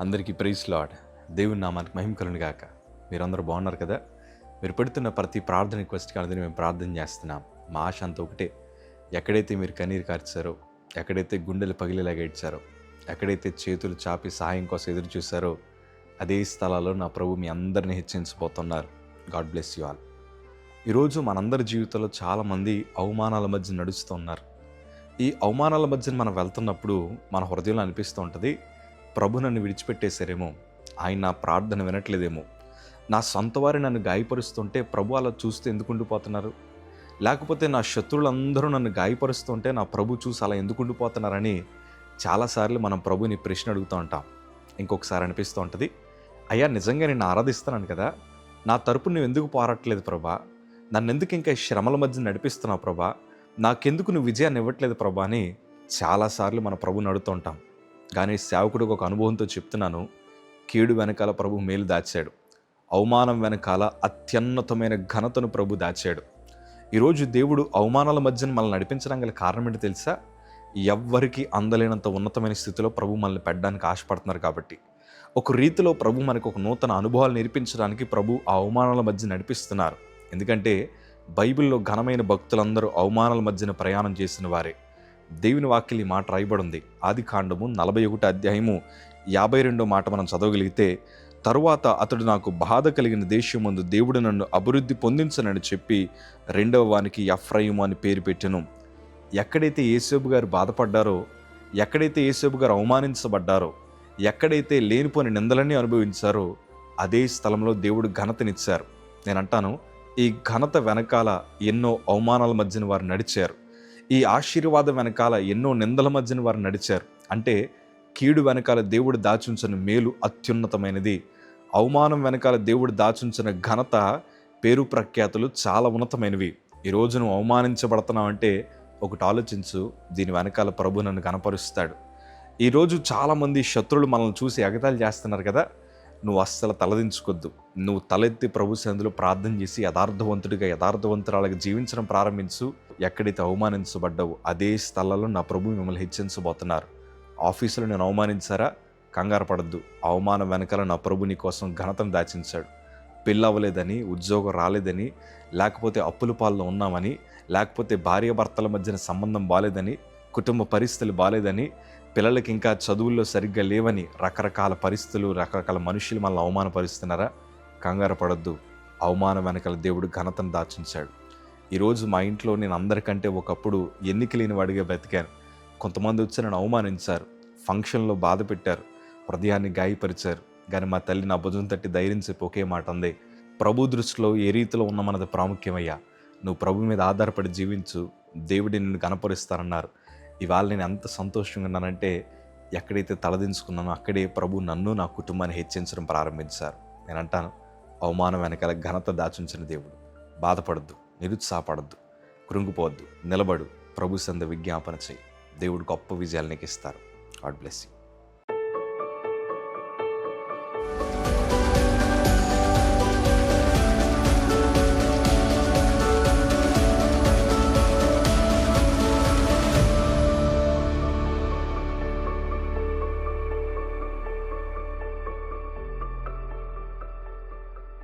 అందరికీ praise lord. దేవుని నామానికి మహిమ కలుగును గాక. మీరందరూ బాగున్నారు కదా? మీరు పెడుతున్న ప్రతి ప్రార్థన రిక్వెస్ట్ కాదని మేము ప్రార్థన చేస్తున్నాం. మా ఆశ అంతా ఒకటే, ఎక్కడైతే మీరు కన్నీరు కార్చారో, ఎక్కడైతే గుండెలు పగిలేలాగా ఏడ్చారో, ఎక్కడైతే చేతులు చాపి సహాయం కోసం ఎదురు చూశారో, అదే స్థలాల్లో నా ప్రభు మీ అందరిని హెచ్చించబోతున్నారు. God bless you all. ఈరోజు మనందరి జీవితంలో చాలామంది అవమానాల మధ్య నడుస్తూ ఉన్నారు. ఈ అవమానాల మధ్యన మనం వెళ్తున్నప్పుడు మన హృదయంలో అనిపిస్తూ ఉంటుంది, ప్రభు నన్ను విడిచిపెట్టేశారేమో, ఆయన నా ప్రార్థన వినట్లేదేమో, నా సొంత వారి నన్ను గాయపరుస్తుంటే ప్రభు అలా చూస్తూ ఎందుకు ఉండిపోతున్నారు, లేకపోతే నా శత్రువులందరూ నన్ను గాయపరుస్తుంటే నా ప్రభు చూసి అలా ఎందుకు ఉండిపోతున్నారని చాలాసార్లు మనం ప్రభుని ప్రశ్న అడుగుతూ ఉంటాం. ఇంకొకసారి అనిపిస్తూ ఉంటుంది, అయ్యా నిజంగా నేను ఆరాధిస్తున్నాను కదా, నా తరపు నువ్వు ఎందుకు పోరాటలేదు ప్రభా, నన్ను ఎందుకు ఇంకా శ్రమల మధ్య నడిపిస్తున్నావు ప్రభా, నాకెందుకు నువ్వు విజయాన్ని ఇవ్వట్లేదు ప్రభా అని చాలాసార్లు మన ప్రభుని అడుగుతూ ఉంటాం. కానీ సేవకుడికి ఒక అనుభవంతో చెప్తున్నాను, కీడు వెనకాల ప్రభు మేలు దాచాడు, అవమానం వెనకాల అత్యున్నతమైన ఘనతను ప్రభు దాచాడు. ఈరోజు దేవుడు అవమానాల మధ్యన మనల్ని నడిపించడం గల కారణం ఏంటి తెలుసా? ఎవ్వరికి అందలేనంత ఉన్నతమైన స్థితిలో ప్రభు మనల్ని పెట్టడానికి ఆశపడుతున్నారు కాబట్టి. ఒక రీతిలో ప్రభు మనకు ఒక నూతన అనుభవాలు నేర్పించడానికి ప్రభు ఆ అవమానాల మధ్య నడిపిస్తున్నారు. ఎందుకంటే బైబిల్లో ఘనమైన భక్తులందరూ అవమానాల మధ్యన ప్రయాణం చేసిన వారే. దేవుని వాక్యం ఈ మాట రాయబడింది. ఆదికాండము 41 మాట మనం చదవగలిగితే, తరువాత అతడు నాకు బాధ కలిగిన దేశం ముందు దేవుడు నన్ను అభివృద్ధి పొందించనని చెప్పి 2వ వానికి ఎఫ్రాయిము అని పేరు పెట్టెను. ఎక్కడైతే యేసేపు గారు బాధపడ్డారో, ఎక్కడైతే యేసేపు గారు అవమానించబడ్డారో, ఎక్కడైతే లేనిపోని నిందలన్నీ అనుభవించారో అదే స్థలంలో దేవుడు ఘనతనిచ్చారు. నేనంటాను, ఈ ఘనత వెనకాల ఎన్నో అవమానాల మధ్యన వారు నడిచారు. ఈ ఆశీర్వాదం వెనకాల ఎన్నో నిందల మధ్యన వారు నడిచారు. అంటే కీడు వెనకాల దేవుడు దాచుంచిన మేలు అత్యున్నతమైనది, అవమానం వెనకాల దేవుడు దాచుంచిన ఘనత, పేరు ప్రఖ్యాతులు చాలా ఉన్నతమైనవి. ఈరోజు నువ్వు అవమానించబడుతున్నావు అంటే ఒకటి ఆలోచించు, దీని వెనకాల ప్రభు నన్ను కనపరుస్తాడు. ఈరోజు చాలామంది శత్రువులు మనల్ని చూసి ఎగతాళి చేస్తున్నారు కదా, నువ్వు అస్సలు తలదించుకొద్దు. నువ్వు తలెత్తి ప్రభు సన్నిధిలో ప్రార్థన చేసి యథార్థవంతురాలుగా జీవించడం ప్రారంభించు. ఎక్కడైతే అవమానించబడ్డావు అదే స్థలాల్లో నా ప్రభు మిమ్మల్ని హెచ్చించబోతున్నారు. ఆఫీసులో నేను అవమానించారా? కంగారు పడద్దు. అవమానం వెనకాల నా ప్రభు నీ కోసం ఘనతను దాచించాడు. పెళ్ళి అవ్వలేదని, ఉద్యోగం రాలేదని, లేకపోతే అప్పుల పాల్లో ఉన్నామని, లేకపోతే భార్యాభర్తల మధ్యన సంబంధం బాలేదని, కుటుంబ పరిస్థితులు బాలేదని, పిల్లలకి ఇంకా చదువుల్లో సరిగ్గా లేవని, రకరకాల పరిస్థితులు, రకరకాల మనుషులు మనల్ని అవమానపరుస్తున్నారా? కంగారు పడద్దు. అవమానం వెనకాల దేవుడు ఘనతను దాచించాడు. ఈరోజు మా ఇంట్లో నేను అందరికంటే ఒకప్పుడు ఎన్నిక లేని వాడిగా బ్రతికాను. కొంతమంది వచ్చి నన్ను అవమానించారు, ఫంక్షన్లో బాధ పెట్టారు, హృదయాన్ని గాయపరిచారు. కానీ మా తల్లి నా భుజం తట్టి ధైర్యం చెప్పి ఒకే మాట అంది, ప్రభు దృష్టిలో ఏ రీతిలో ఉన్నామన్నది ప్రాముఖ్యమయ్యా, నువ్వు ప్రభు మీద ఆధారపడి జీవించు, దేవుడి నిన్ను కనపరుస్తానన్నారు. ఇవాళ నేను ఎంత సంతోషంగా ఉన్నానంటే, ఎక్కడైతే తలదించుకున్నానో అక్కడే ప్రభు నన్ను, నా కుటుంబాన్ని హెచ్చించడం ప్రారంభించారు. నేను అంటాను, అవమానం వెనకాల ఘనత దాచుంచిన దేవుడు. బాధపడద్దు, నిరుత్సాహపడద్దు, కృంగిపోవద్దు, నిలబడు, ప్రభు సంద విజ్ఞాపన చేయి. దేవుడు గొప్ప విజయాలు నీకు ఇస్తారు. God bless you.